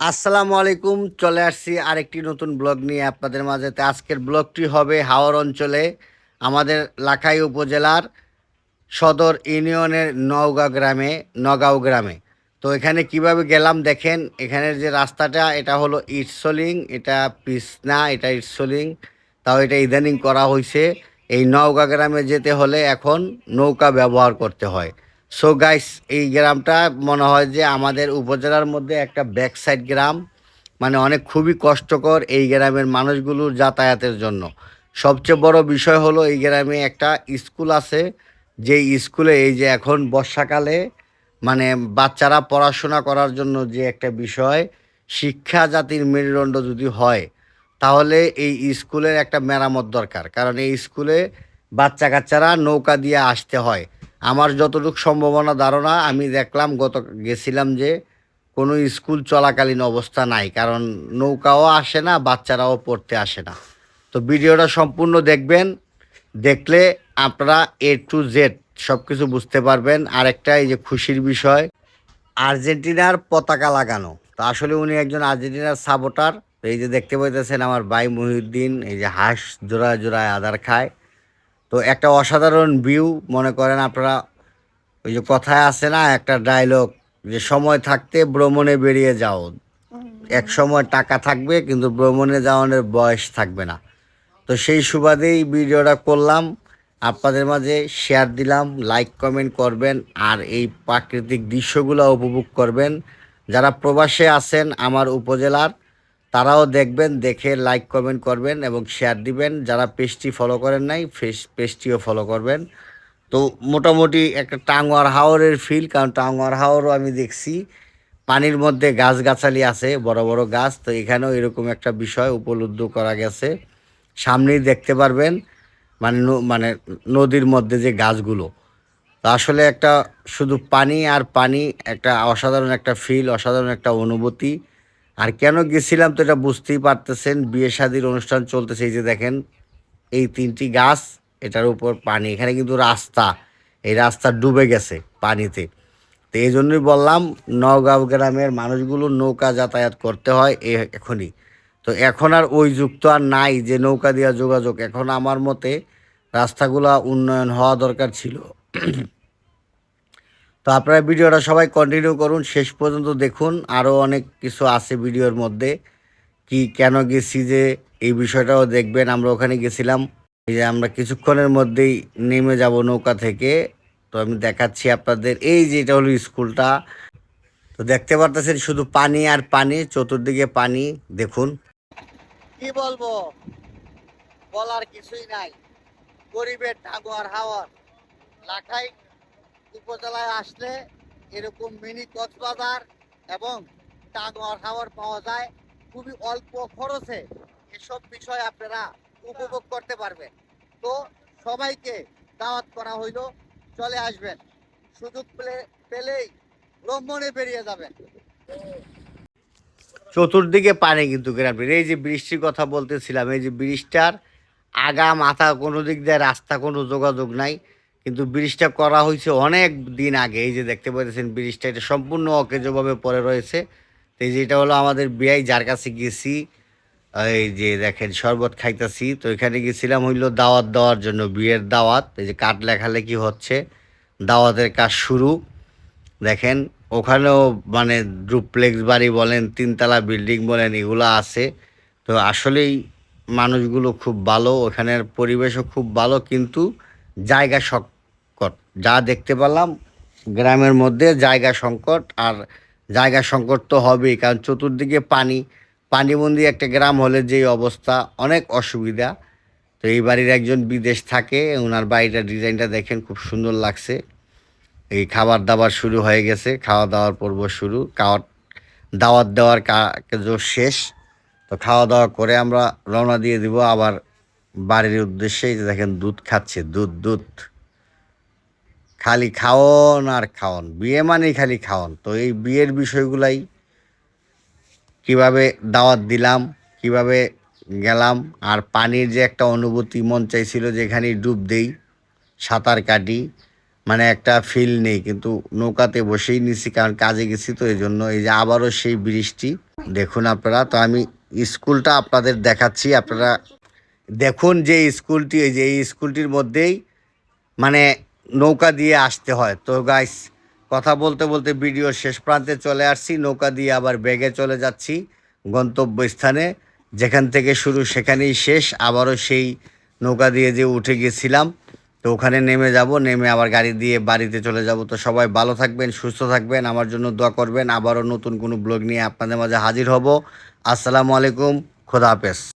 আসসালামু আলাইকুম। চলে আসছি আরেকটি নতুন ব্লগ নিয়ে আপনাদের মাঝে। তো আজকের ব্লগটি হবে হাওর অঞ্চলে আমাদের লাখাই উপজেলার সদর ইউনিয়নের নগাঁও গ্রামে। তো এখানে কিভাবে গেলাম দেখেন। এখানের যে রাস্তাটা এটা হলো ইটসলিং, এটা পিচ না, এটা ইটসলিং। তাও এটা ইদানিং করা হয়েছে। এই নওগাঁ গ্রামে যেতে হলে এখন নৌকা ব্যবহার করতে হয়। সো গাইস, এই গ্রামটা মনে হয় যে আমাদের উপজেলার মধ্যে একটা ব্যাক সাইড গ্রাম, মানে অনেক খুবই কষ্টকর এই গ্রামের মানুষগুলোর যাতায়াতের জন্য। সবচেয়ে বড় বিষয় হলো এই গ্রামে একটা স্কুল আছে, যে স্কুলে এই যে এখন বর্ষাকালে মানে বাচ্চারা পড়াশোনা করার জন্য যে একটা বিষয়, শিক্ষা জাতির মেরুদণ্ড যদি হয়, তাহলে এই স্কুলের একটা মেরামত দরকার। কারণ এই স্কুলে বাচ্চা কাচ্চারা নৌকা দিয়ে আসতে হয়। আমার যতটুকু সম্ভাবনা ধারণা, আমি দেখলাম গেছিলাম যে কোনো স্কুল চলাকালীন অবস্থা নাই, কারণ নৌকাও আসে না, বাচ্চারাও পড়তে আসে না। তো ভিডিওটা সম্পূর্ণ দেখবেন, দেখলে আপনারা A to Z সব কিছু বুঝতে পারবেন। আরেকটা এই যে খুশির বিষয়, আর্জেন্টিনার পতাকা লাগানো। তো আসলে উনি একজন আর্জেন্টিনার সাপোর্টার। তো এই যে দেখতে পাইতেছেন আমার ভাই মহিউদ্দিন, এই যে হাঁস জোড়ায় জোড়ায় আদার খায়। তো একটা অসাধারণ ভিউ। মনে করেন আপনারা, ওই যে কথায় আছে না একটা ডায়লগ, যে সময় থাকতে ভ্রমণে বেরিয়ে যাও। এক সময় টাকা থাকবে কিন্তু ভ্রমণে যাওয়ানোর বয়স থাকবে না। তো সেই সুবাদেই ভিডিওটা করলাম, আপনাদের মাঝে শেয়ার দিলাম। লাইক কমেন্ট করবেন আর এই প্রাকৃতিক দৃশ্যগুলো উপভোগ করবেন। যারা প্রবাসে আছেন আমার উপজেলার, তারাও দেখবেন, দেখে লাইক কমেন্ট করবেন এবং শেয়ার দিবেন। যারা পেজটি ফলো করেন নাই, পেজটিও ফলো করবেন। তো মোটামুটি একটা টাঙ্গুয়ার হাওরের ফিল, কারণ টাঙ্গুয়ার হাওরও আমি দেখছি পানির মধ্যে গাছগাছালি আছে, বড় বড় গাছ। তো এখানেও এরকম একটা বিষয় উপলব্ধ করা গেছে। সামনেই দেখতে পারবেন, মানে মানে নদীর মধ্যে যে গাছগুলো। তো আসলে একটা শুধু পানি আর পানি, একটা অসাধারণ একটা ফিল, অসাধারণ একটা অনুভূতি। আর কেন গেছিলাম তো এটা বুঝতেই পারতেছেন, বিয়ে শাদির অনুষ্ঠান চলতেছে। এই যে দেখেন এই তিনটি গাছ, এটার উপর পানি, এখানে কিন্তু রাস্তা, এই রাস্তা ডুবে গেছে পানিতে। তো এই জন্যই বললাম, নওগাঁও গ্রামের মানুষগুলো নৌকা যাতায়াত করতে হয় এখনই। তো এখন আর ওই যুগ তো আর নাই যে নৌকা দিয়া যোগাযোগ। এখন আমার মতে রাস্তাগুলা উন্নয়ন হওয়া দরকার ছিল। তো আপনারা ভিডিওটা সবাই কন্টিনিউ করুন, শেষ পর্যন্ত দেখুন। আরও অনেক কিছু আছে ভিডিওর মধ্যে, কি কেন গেছি যে এই বিষয়টাও দেখবেন। আমরা ওখানে গেছিলাম, এই যে আমরা কিছুক্ষণের মধ্যেই নেমে যাব নৌকা থেকে। তো আমি দেখাচ্ছি আপনাদের, এই যে এটা হলো স্কুলটা। তো দেখতে পারতেছেন শুধু পানি আর পানি, চতুর্দিকে পানি। দেখুন, কি বলবো, বলার কিছুই নাই। গরিবের টাঙ্গুয়ার হাওর। লাখাই উপজেলায় আসলে এরকম মিনি কক্সবাজার এবং টাঙ্গুয়ার হাওর পাওয়া যায় খুবই অল্প খরচে। এসব বিষয় আপনারা উপভোগ করতে পারবেন। তো সবাইকে দাওয়াত করা হইল, চলে আসবেন। সুযোগ পেলেই ভ্রমণে বেরিয়ে যাবেন। চতুর্দিকে পানি কিন্তু গ্রামের। এই যে বৃষ্টির কথা বলতেছিলাম, এই যে ব্রিজটার আগা মাথা কোনো দিক দিয়ে রাস্তা, কোনো যোগাযোগ নাই। কিন্তু ব্রিজটা করা হয়েছে অনেক দিন আগে। এই যে দেখতে পাচ্ছেন ব্রিজটা, এটা সম্পূর্ণ অকেজোভাবে পড়ে রয়েছে। তো এই যে এটা হলো আমাদের বিয়াই, যার কাছে গেছি। এই যে দেখেন শরবত খাইতেছি। তো এখানে গেছিলাম হইলো দাওয়াত দেওয়ার জন্য, বিয়ের দাওয়াত। এই যে কার্ড লেখালেখি হচ্ছে, দাওয়াতের কাজ শুরু। দেখেন ওখানেও মানে ডুপ্লেক্স বাড়ি বলেন, তিনতলা বিল্ডিং বলেন, এগুলো আছে। তো আসলেই মানুষগুলো খুব ভালো, ওখানের পরিবেশও খুব ভালো, কিন্তু জায়গা সংকট। যা দেখতে পেলাম গ্রামের মধ্যে জায়গা সংকট। আর জায়গা সংকট তো হবেই, কারণ চতুর্দিকে পানি। পানিবন্দি একটা গ্রাম হলে যেই অবস্থা, অনেক অসুবিধা। তো এই বাড়ির একজন বিদেশ থাকে, ওনার বাড়িটা ডিজাইনটা দেখেন, খুব সুন্দর লাগছে। এই খাবার দাবার শুরু হয়ে গেছে, খাওয়া দাওয়ার পর্ব শুরু। দাওয়াত দেওয়ার কাজ শেষ। তো খাওয়া দাওয়া করে আমরা রওনা দিয়ে দিব আবার বাড়ির উদ্দেশ্যে। এই যে দেখেন দুধ খাচ্ছে, দুধ দুধ, খালি খাওন আর খাওন, বিয়ে মানেই খালি খাওন। তো এই বিয়ের বিষয়গুলাই, কিভাবে দাওয়াত দিলাম, কিভাবে গেলাম, আর পানির যে একটা অনুভূতি, মন চাইছিল যেখানে ডুব দেই, সাঁতার কাটি। মানে একটা ফিল নেই, কিন্তু নৌকাতে বসেই নিছি কারণ কাজে গেছি তো এই জন্য। এই যে আবারও সেই বৃষ্টি দেখুন আপনারা। তো আমি স্কুলটা আপনাদের দেখাচ্ছি, আপনারা দেখুন যে স্কুলটি, এই যে এই স্কুলটির মধ্যেই মানে নৌকা দিয়ে আসতে হয়। তো গাইস, কথা বলতে বলতে ভিডিওর শেষ প্রান্তে চলে আসছি, নৌকা দিয়ে আবার ব্যাগে চলে যাচ্ছি গন্তব্যস্থানে। যেখান থেকে শুরু সেখানেই শেষ, আবারও সেই নৌকা দিয়ে যে উঠে গেছিলাম, তো ওখানে নেমে যাব, নেমে আবার গাড়ি দিয়ে বাড়িতে চলে যাব। তো সবাই ভালো থাকবেন, সুস্থ থাকবেন, আমার জন্য দোয়া করবেন। আবারও নতুন কোনো ব্লগ নিয়ে আপনাদের মাঝে হাজির হব। আসসালামু আলাইকুম, খোদা হাফেজ।